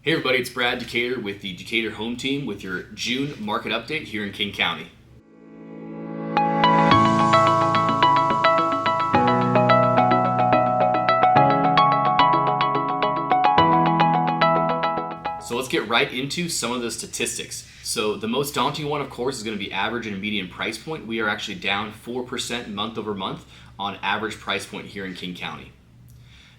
Hey everybody, it's Brad Decater with the Decater Home Team with your June market update here in King County. So let's get right into some of the statistics. So the most daunting one, of course, is going to be average and median price point. We are actually down 4% month over month on average price point here in King County.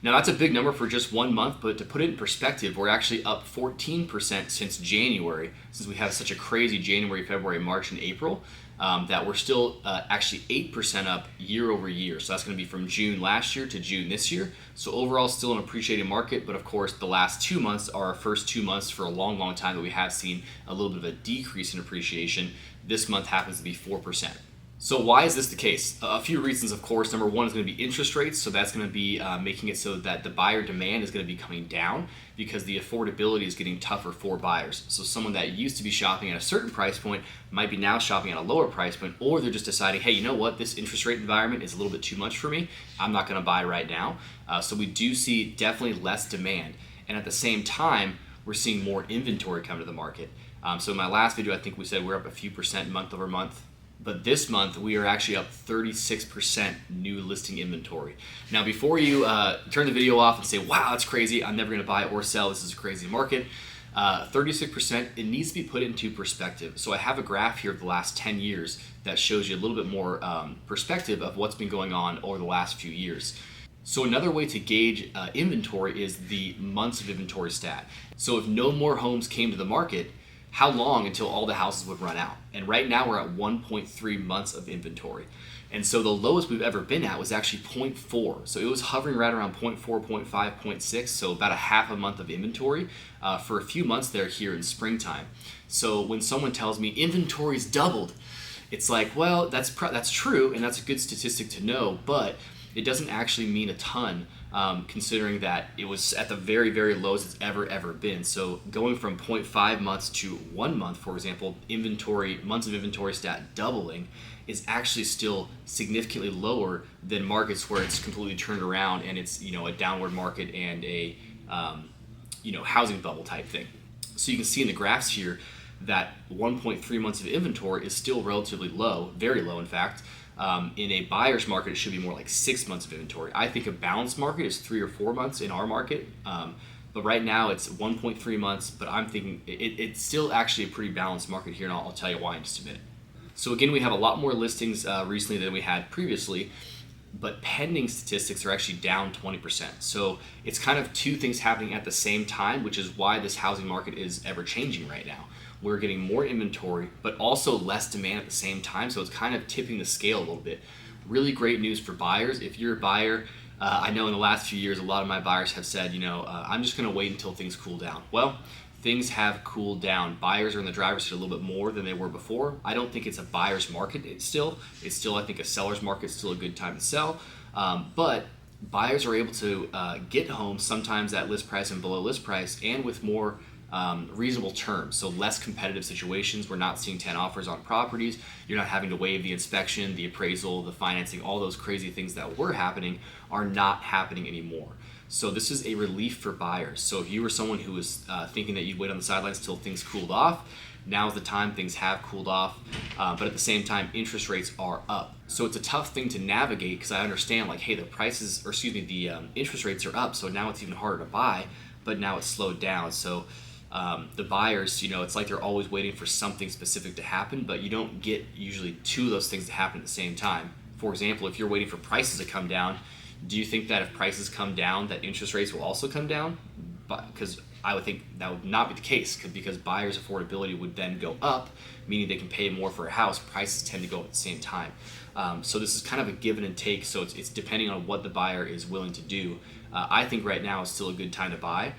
Now that's a big number for just 1 month, but to put it in perspective, we're actually up 14% since January, since we have such a crazy January, February, March, and April, that we're still actually 8% up year over year. So that's going to be from June last year to June this year. So overall, still an appreciating market, but of course, the last 2 months are our first 2 months for a long, long time that we have seen a little bit of a decrease in appreciation. This month happens to be 4%. So why is this the case? A few reasons, of course. Number one is going to be interest rates. So that's going to be making it so that the buyer demand is going to be coming down because the affordability is getting tougher for buyers. So someone that used to be shopping at a certain price point might be now shopping at a lower price point, or they're just deciding, hey, you know what? This interest rate environment is a little bit too much for me. I'm not going to buy right now. So we do see definitely less demand. And at the same time, we're seeing more inventory come to the market. So in my last video, I think we said we're up a few percent month over month. But this month, we are actually up 36% new listing inventory. Now, before you turn the video off and say, wow, that's crazy, I'm never going to buy or sell, this is a crazy market, 36%, it needs to be put into perspective. So I have a graph here of the last 10 years that shows you a little bit more perspective of what's been going on over the last few years. So another way to gauge inventory is the months of inventory stat. So if no more homes came to the market, how long until all the houses would run out? And right now we're at 1.3 months of inventory. And so the lowest we've ever been at was actually 0.4. So it was hovering right around 0.4, 0.5, 0.6, so about a half a month of inventory for a few months there here in springtime. So when someone tells me inventory's doubled, it's like, well, that's true, and that's a good statistic to know, but it doesn't actually mean a ton, considering that it was at the very, very lowest it's ever been. So going from 0.5 months to 1 month, for example, months of inventory stat doubling is actually still significantly lower than markets where it's completely turned around and it's a downward market and a housing bubble type thing. So you can see in the graphs here that 1.3 months of inventory is still relatively low, very low in fact. In a buyer's market, it should be more like 6 months of inventory. I think a balanced market is 3 or 4 months in our market, but right now it's 1.3 months, but I'm thinking it's still actually a pretty balanced market here, and I'll tell you why in just a minute. So again, we have a lot more listings recently than we had previously, but pending statistics are actually down 20%. So it's kind of two things happening at the same time, which is why this housing market is ever changing right now. We're getting more inventory, but also less demand at the same time. So it's kind of tipping the scale a little bit. Really great news for buyers. If you're a buyer, I know in the last few years, a lot of my buyers have said, I'm just going to wait until things cool down. Well, things have cooled down. Buyers are in the driver's seat a little bit more than they were before. I don't think it's a buyer's market. It's still, I think, a seller's market. It's still a good time to sell. But buyers are able to get homes sometimes at list price and below list price, and with more reasonable terms, so less competitive situations. We're not seeing 10 offers on properties. You're not having to waive the inspection, the appraisal, the financing. All those crazy things that were happening are not happening anymore. So this is a relief for buyers. So if you were someone who was thinking that you'd wait on the sidelines till things cooled off, now's the time. Things have cooled off, but at the same time, interest rates are up. So it's a tough thing to navigate because I understand, like, hey, the interest rates are up, so now it's even harder to buy, but now it's slowed down. So the buyers, it's like they're always waiting for something specific to happen, but you don't get usually two of those things to happen at the same time. For example, if you're waiting for prices to come down, do you think that if prices come down, that interest rates will also come down? Because I would think that would not be the case, because buyers' affordability would then go up, meaning they can pay more for a house. Prices tend to go up at the same time. So this is kind of a give and take, so it's depending on what the buyer is willing to do. I think right now is still a good time to buy.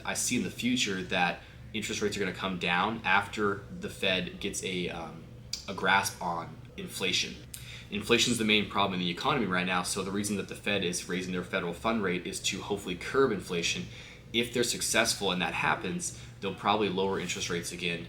I see in the future that interest rates are going to come down after the Fed gets a grasp on inflation. Inflation is the main problem in the economy right now, so the reason that the Fed is raising their federal fund rate is to hopefully curb inflation. If they're successful and that happens, they'll probably lower interest rates again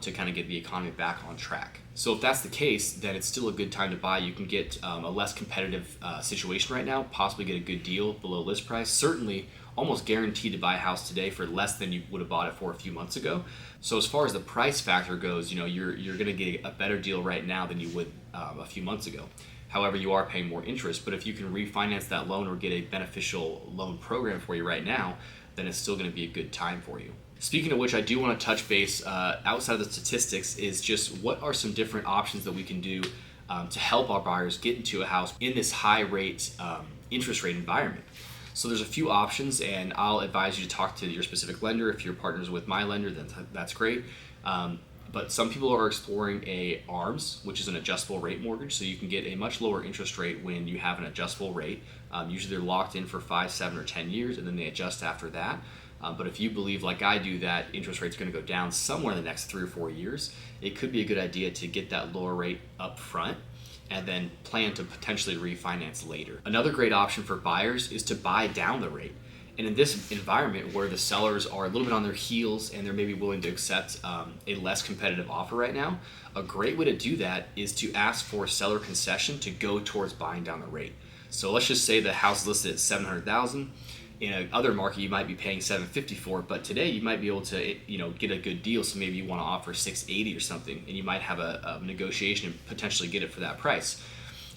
to kind of get the economy back on track. So if that's the case, then it's still a good time to buy. You can get a less competitive situation right now, possibly get a good deal below list price. Certainly almost guaranteed to buy a house today for less than you would have bought it for a few months ago. So as far as the price factor goes, you're going to get a better deal right now than you would a few months ago. However, you are paying more interest, but if you can refinance that loan or get a beneficial loan program for you right now, then it's still going to be a good time for you. Speaking of which, I do want to touch base outside of the statistics is just what are some different options that we can do to help our buyers get into a house in this high rate interest rate environment. So there's a few options, and I'll advise you to talk to your specific lender. If you're partners with my lender, then that's great. But some people are exploring a ARMS, which is an adjustable rate mortgage, so you can get a much lower interest rate when you have an adjustable rate. Usually they're locked in for 5, 7, or 10 years, and then they adjust after that. But if you believe, like I do, that interest rate's going to go down somewhere in the next 3 or 4 years, it could be a good idea to get that lower rate up front and then plan to potentially refinance later. Another great option for buyers is to buy down the rate. And in this environment where the sellers are a little bit on their heels and they're maybe willing to accept a less competitive offer right now, a great way to do that is to ask for a seller concession to go towards buying down the rate. So let's just say the house is listed at $700,000. In another market, you might be paying $750 for it, but today you might be able to, get a good deal. So maybe you want to offer $680 or something, and you might have a negotiation and potentially get it for that price.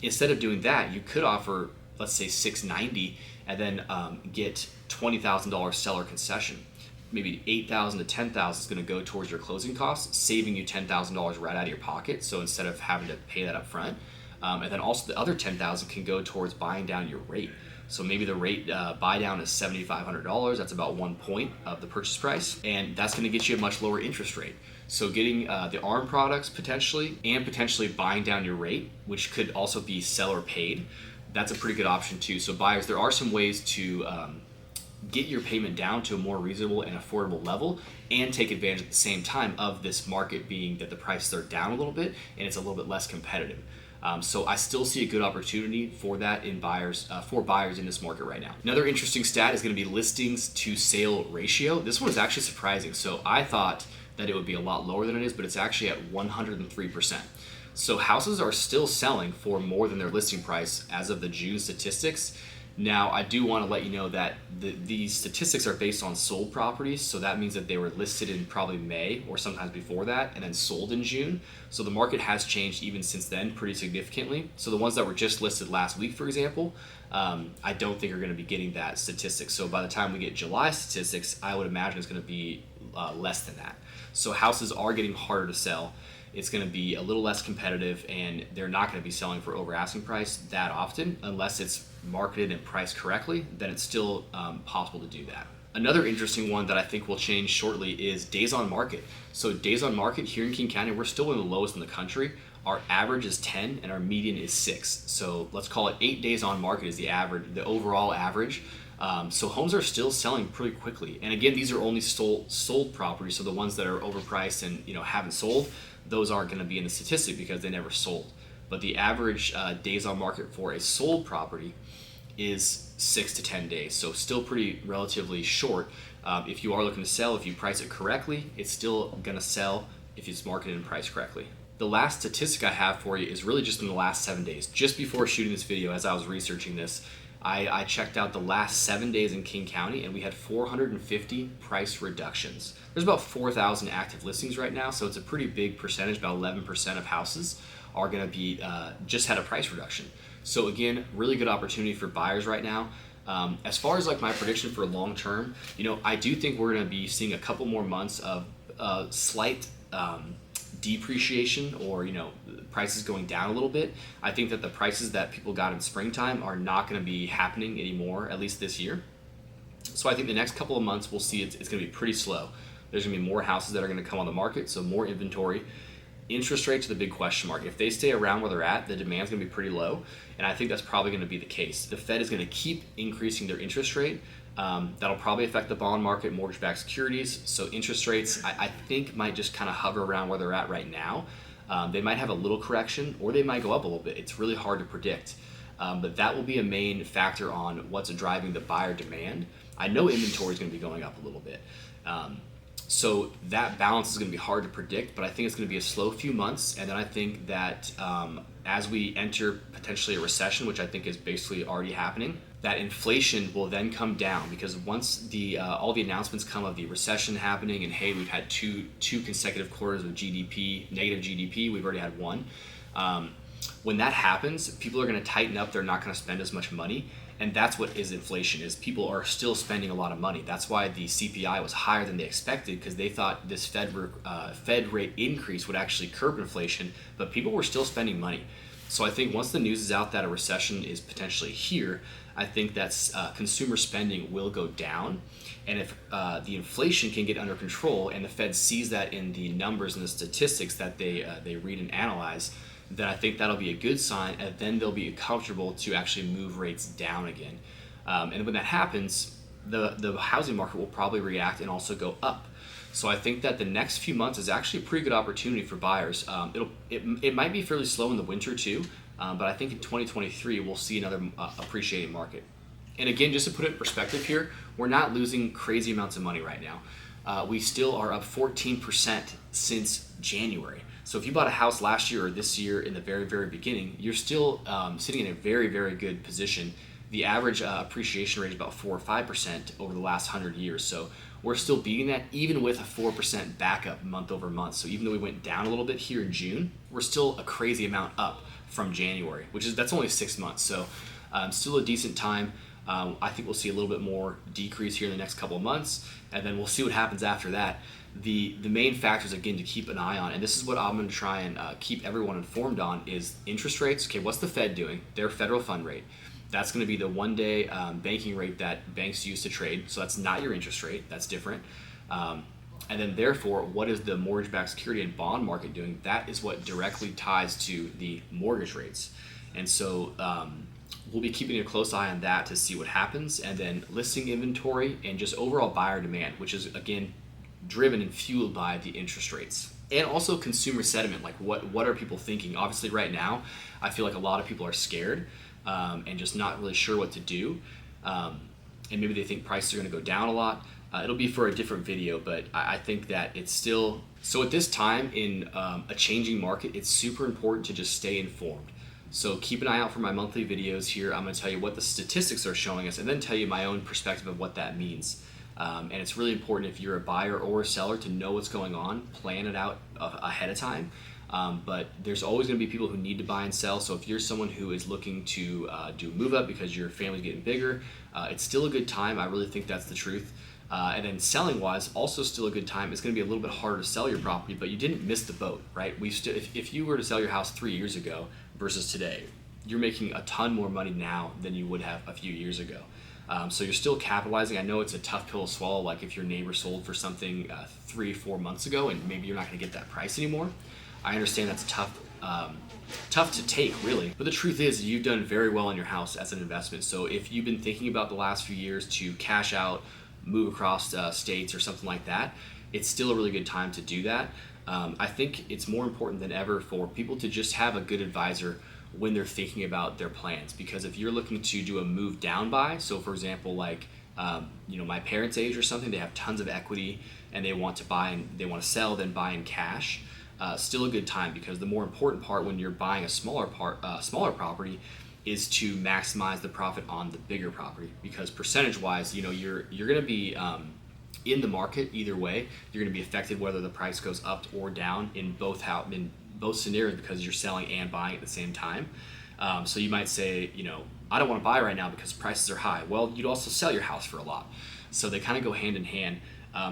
Instead of doing that, you could offer, let's say, $690, and then get $20,000 seller concession. Maybe $8,000 to $10,000 is going to go towards your closing costs, saving you $10,000 right out of your pocket. So instead of having to pay that up front, and then also the other $10,000 can go towards buying down your rate. So maybe the rate buy down is $7,500. That's about 1 point of the purchase price, and that's going to get you a much lower interest rate. So getting the ARM products potentially, and potentially buying down your rate, which could also be seller paid, that's a pretty good option too. So buyers, there are some ways to get your payment down to a more reasonable and affordable level and take advantage at the same time of this market being that the prices are down a little bit and it's a little bit less competitive. So I still see a good opportunity for that for buyers in this market right now. Another interesting stat is going to be listings to sale ratio. This one is actually surprising. So I thought that it would be a lot lower than it is, but it's actually at 103%. So houses are still selling for more than their listing price as of the June statistics. Now, I do want to let you know that these statistics are based on sold properties, so that means that they were listed in probably May or sometimes before that, and then sold in June. So the market has changed even since then pretty significantly. So the ones that were just listed last week, for example, I don't think are going to be getting that statistic. So by the time we get July statistics, I would imagine it's going to be less than that. So houses are getting harder to sell. It's going to be a little less competitive, and they're not going to be selling for over asking price that often unless it's marketed and priced correctly. Then it's still possible to do that. Another interesting one that I think will change shortly is days on market. So days on market here in King County, we're still one of the lowest in the country. Our average is 10 and our median is 6. So let's call it 8 days on market is the average, the overall average. So homes are still selling pretty quickly. And again, these are only sold properties. So the ones that are overpriced and haven't sold, those aren't going to be in the statistic because they never sold. But the average days on market for a sold property is 6 to 10 days. So still pretty relatively short. If you are looking to sell, if you price it correctly, it's still going to sell if it's marketed and priced correctly. The last statistic I have for you is really just in the last 7 days. Just before shooting this video, as I was researching this, I checked out the last 7 days in King County, and we had 450 price reductions. There's about 4,000 active listings right now, so it's a pretty big percentage. About 11% of houses are going to be just had a price reduction. So again, really good opportunity for buyers right now. As far as like my prediction for long term, I do think we're going to be seeing a couple more months of slight depreciation, or prices going down a little bit. I think that the prices that people got in springtime are not going to be happening anymore, at least this year. So I think the next couple of months we'll see it's going to be pretty slow. There's going to be more houses that are going to come on the market, so more inventory. Interest rates are the big question mark. If they stay around where they're at, the demand's going to be pretty low, and I think that's probably going to be the case. The Fed is going to keep increasing their interest rate. That'll probably affect the bond market, mortgage-backed securities. So interest rates, I think, might just kind of hover around where they're at right now. They might have a little correction, or they might go up a little bit. It's really hard to predict. But that will be a main factor on what's driving the buyer demand. I know inventory is going to be going up a little bit. So that balance is going to be hard to predict, but I think it's going to be a slow few months. And then I think that as we enter potentially a recession, which I think is basically already happening, that inflation will then come down, because once the all the announcements come of the recession happening, and hey, we've had two consecutive quarters of GDP, negative GDP, we've already had one. When that happens, people are going to tighten up. They're not going to spend as much money, and that's what is inflation. Is people are still spending a lot of money. That's why the CPI was higher than they expected, because they thought this Fed rate increase would actually curb inflation, but people were still spending money. So I think once the news is out that a recession is potentially here, I think that consumer spending will go down. And if the inflation can get under control, and the Fed sees that in the numbers and the statistics that they read and analyze, then I think that'll be a good sign, and then they'll be comfortable to actually move rates down again. And when that happens, the housing market will probably react and also go up. So I think that the next few months is actually a pretty good opportunity for buyers. It might be fairly slow in the winter too, but I think in 2023 we'll see another appreciating market. And again, just to put it in perspective here, we're not losing crazy amounts of money right now. We still are up 14% since January. So if you bought a house last year or this year in the very, very beginning, you're still sitting in a very, very good position. The average appreciation rate is about 4 or 5% over the last 100 years. So we're still beating that, even with a 4% backup month over month. So even though we went down a little bit here in June, we're still a crazy amount up from January, that's only 6 months. So still a decent time. I think we'll see a little bit more decrease here in the next couple of months, and then we'll see what happens after that. The main factors, again, to keep an eye on, and this is what I'm going to try and keep everyone informed on, is interest rates. Okay, what's the Fed doing? Their federal fund rate. That's going to be the one-day banking rate that banks use to trade. So that's not your interest rate. That's different. And then therefore, what is the mortgage-backed security and bond market doing? That is what directly ties to the mortgage rates. And so we'll be keeping a close eye on that to see what happens. And then listing inventory and just overall buyer demand, which is, again, driven and fueled by the interest rates. And also consumer sentiment, like what are people thinking? Obviously right now, I feel like a lot of people are scared and just not really sure what to do. And maybe they think prices are gonna go down a lot. It'll be for a different video, but I think that it's still, so at this time in a changing market, it's super important to just stay informed. So keep an eye out for my monthly videos here. I'm gonna tell you what the statistics are showing us, and then tell you my own perspective of what that means. And it's really important, if you're a buyer or a seller, to know what's going on, plan it out ahead of time. But there's always going to be people who need to buy and sell. So if you're someone who is looking to do move up because your family's getting bigger, it's still a good time. I really think that's the truth. And then selling wise, also still a good time. It's going to be a little bit harder to sell your property, but you didn't miss the boat, right? If you were to sell your house 3 years ago versus today, you're making a ton more money now than you would have a few years ago. So you're still capitalizing. I know it's a tough pill to swallow, like if your neighbor sold for something 3-4 months ago and maybe you're not going to get that price anymore. I understand that's tough to take, really. But the truth is, you've done very well on your house as an investment. So if you've been thinking about the last few years to cash out, move across states or something like that, it's still a really good time to do that. I think it's more important than ever for people to just have a good advisor when they're thinking about their plans. Because if you're looking to do a move down buy, so for example, like my parents' age or something, they have tons of equity and they want to buy and they want to sell, then buy in cash. Still a good time, because the more important part when you're buying a smaller property is to maximize the profit on the bigger property. Because percentage-wise, you're going to be in the market either way. You're going to be affected whether the price goes up or down in both scenarios, because you're selling and buying at the same time. So you might say, I don't want to buy right now because prices are high. Well, you'd also sell your house for a lot. So they kind of go hand in hand.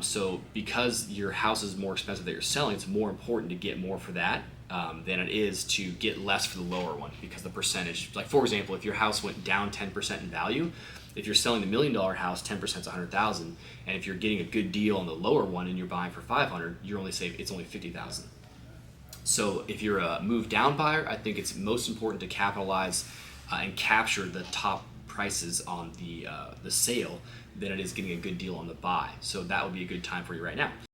So because your house is more expensive that you're selling, it's more important to get more for that than it is to get less for the lower one, because the percentage, like for example, if your house went down 10% in value, if you're selling the $1 million house, 10% is $100,000, and if you're getting a good deal on the lower one and you're buying for $500, it's only $50,000. So if you're a move down buyer, I think it's most important to capitalize and capture the top prices on the sale than it is getting a good deal on the buy. So that would be a good time for you right now.